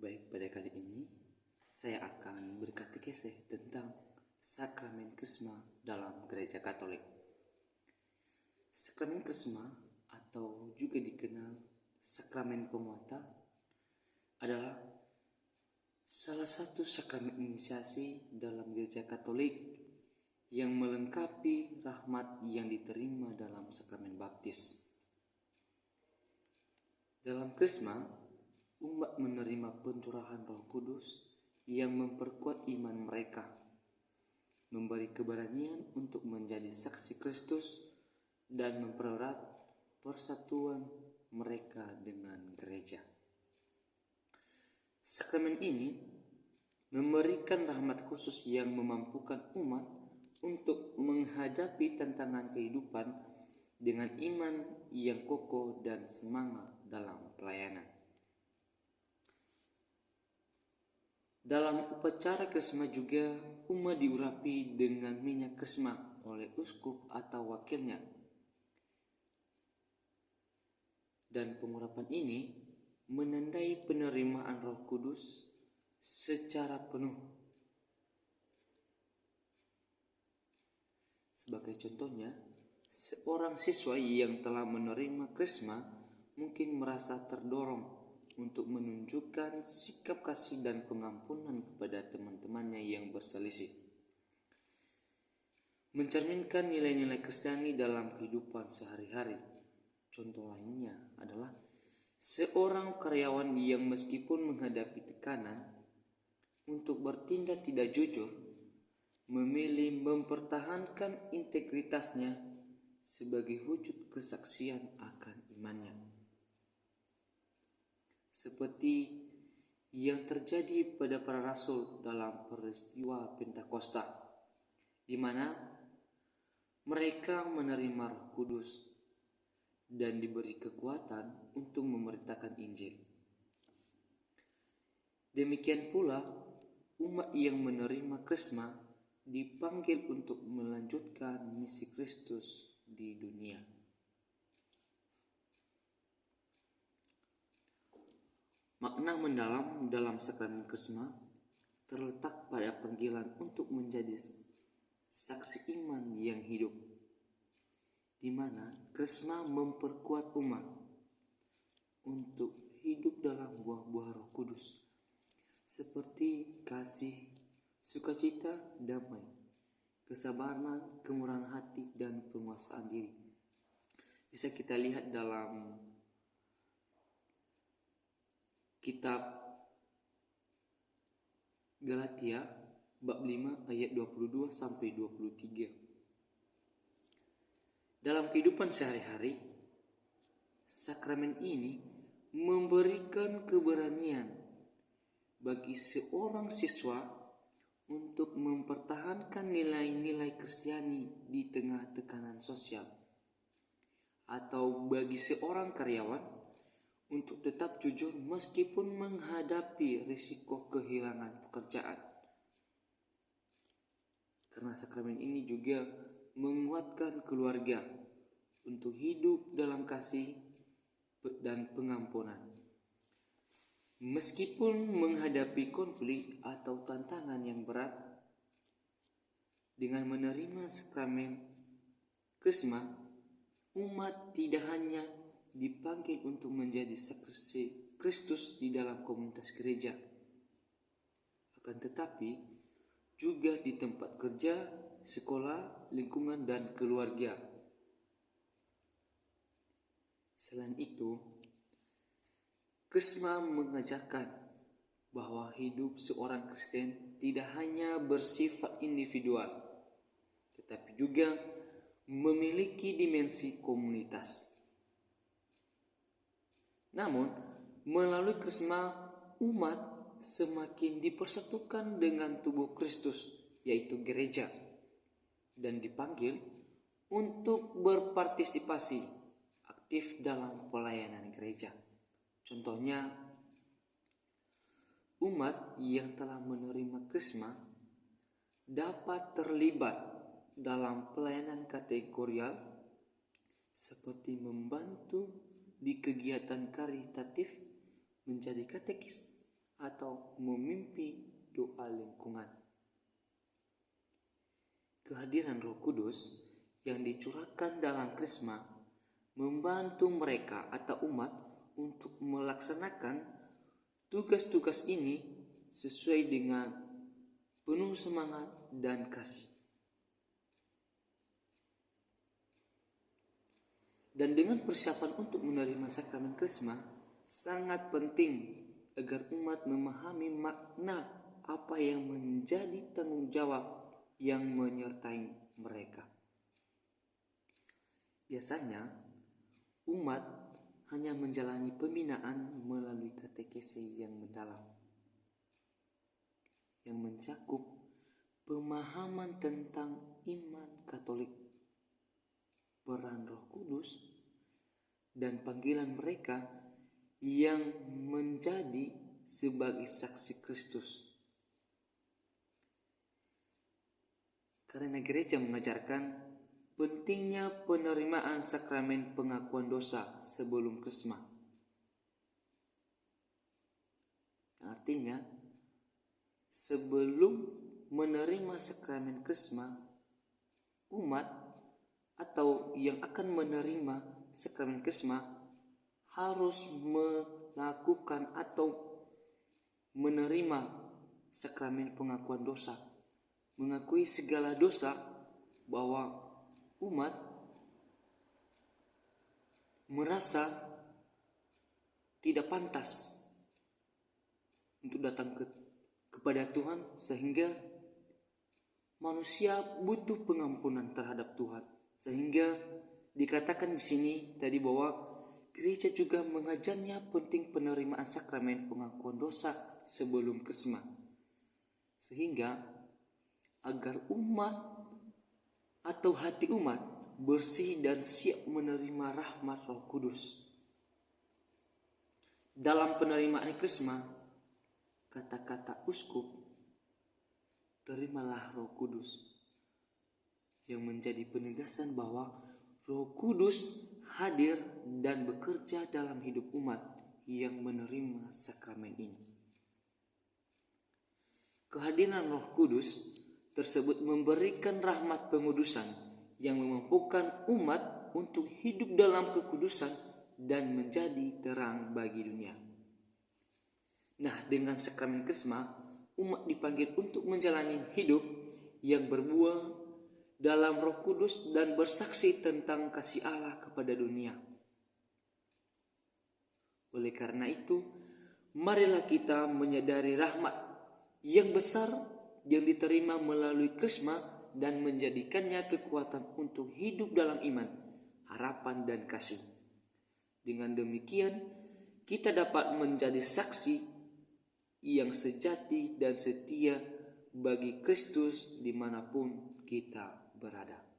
Baik, pada kali ini saya akan berkatekese tentang sakramen Krisma dalam Gereja Katolik. Sakramen Krisma atau juga dikenal sakramen penguatan adalah salah satu sakramen inisiasi dalam Gereja Katolik yang melengkapi rahmat yang diterima dalam sakramen baptis. Dalam Krisma, umat menerima pencurahan Roh Kudus yang memperkuat iman mereka, memberi keberanian untuk menjadi saksi Kristus, dan mempererat persatuan mereka dengan gereja. Sakramen ini memberikan rahmat khusus yang memampukan umat untuk menghadapi tantangan kehidupan dengan iman yang kokoh dan semangat dalam pelayanan. Dalam upacara Krisma juga umat diurapi dengan minyak Krisma oleh uskup atau wakilnya. Dan pengurapan ini menandai penerimaan Roh Kudus secara penuh. Sebagai contohnya, seorang siswa yang telah menerima Krisma mungkin merasa terdorong untuk menunjukkan sikap kasih dan pengampunan kepada teman-temannya yang berselisih. Mencerminkan nilai-nilai Kristiani dalam kehidupan sehari-hari. Contoh lainnya adalah seorang karyawan yang meskipun menghadapi tekanan untuk bertindak tidak jujur, memilih mempertahankan integritasnya sebagai wujud kesaksian akan imannya. Seperti yang terjadi pada para rasul dalam peristiwa Pentakosta, di mana mereka menerima Roh Kudus dan diberi kekuatan untuk memberitakan Injil. Demikian pula, umat yang menerima Krisma dipanggil untuk melanjutkan misi Kristus di dunia. Makna mendalam dalam sakramen Krisma terletak pada panggilan untuk menjadi saksi iman yang hidup, di mana Krisma memperkuat umat untuk hidup dalam buah-buah Roh Kudus, seperti kasih, sukacita, damai, kesabaran, kemurahan hati, dan penguasaan diri. Bisa kita lihat dalam kitab Galatia bab 5 ayat 22 sampai 23. Dalam kehidupan sehari-hari, sakramen ini memberikan keberanian bagi seorang siswa untuk mempertahankan nilai-nilai Kristiani di tengah tekanan sosial, atau bagi seorang karyawan untuk tetap jujur meskipun menghadapi risiko kehilangan pekerjaan. Karena sakramen ini juga menguatkan keluarga untuk hidup dalam kasih dan pengampunan. Meskipun menghadapi konflik atau tantangan yang berat, dengan menerima sakramen Krisma, umat tidak hanya dipanggil untuk menjadi saksi Kristus di dalam komunitas gereja, akan tetapi juga di tempat kerja, sekolah, lingkungan, dan keluarga. Selain itu, Krisma mengajarkan bahwa hidup seorang Kristen tidak hanya bersifat individual, tetapi juga memiliki dimensi komunitas. Namun, melalui Krisma, umat semakin dipersatukan dengan tubuh Kristus, yaitu gereja, dan dipanggil untuk berpartisipasi aktif dalam pelayanan gereja. Contohnya, umat yang telah menerima Krisma dapat terlibat dalam pelayanan kategorial seperti membantu di kegiatan karitatif, menjadi katekis, atau memimpi doa lingkungan. Kehadiran Roh Kudus yang dicurahkan dalam Krisma membantu mereka atau umat untuk melaksanakan tugas-tugas ini sesuai dengan penuh semangat dan kasih. Dan dengan persiapan untuk menerima sakramen Krisma, sangat penting agar umat memahami makna apa yang menjadi tanggung jawab yang menyertai mereka. Biasanya, umat hanya menjalani pembinaan melalui katekese yang mendalam, yang mencakup pemahaman tentang iman Katolik, peran Roh Kudus, dan panggilan mereka yang menjadi sebagai saksi Kristus. Karena gereja mengajarkan pentingnya penerimaan sakramen pengakuan dosa sebelum Krisma. Artinya, sebelum menerima sakramen Krisma, umat atau yang akan menerima sakramen Krisma harus melakukan atau menerima sakramen pengakuan dosa, mengakui segala dosa bahwa umat merasa tidak pantas untuk datang kepada Tuhan, sehingga manusia butuh pengampunan terhadap Tuhan. Sehingga dikatakan di sini tadi bahwa gereja juga mengajarnya penting penerimaan sakramen pengakuan dosa sebelum Krisma, sehingga agar umat atau hati umat bersih dan siap menerima rahmat Roh Kudus. Dalam penerimaan Krisma, kata-kata uskup, terimalah Roh Kudus, yang menjadi penegasan bahwa Roh Kudus hadir dan bekerja dalam hidup umat yang menerima sakramen ini. Kehadiran Roh Kudus tersebut memberikan rahmat pengudusan yang memampukan umat untuk hidup dalam kekudusan dan menjadi terang bagi dunia. Nah, dengan sakramen Krisma, umat dipanggil untuk menjalani hidup yang berbuah dalam Roh Kudus dan bersaksi tentang kasih Allah kepada dunia. Oleh karena itu, marilah kita menyadari rahmat yang besar yang diterima melalui Krisma dan menjadikannya kekuatan untuk hidup dalam iman, harapan, dan kasih. Dengan demikian, kita dapat menjadi saksi yang sejati dan setia bagi Kristus dimanapun kita berada.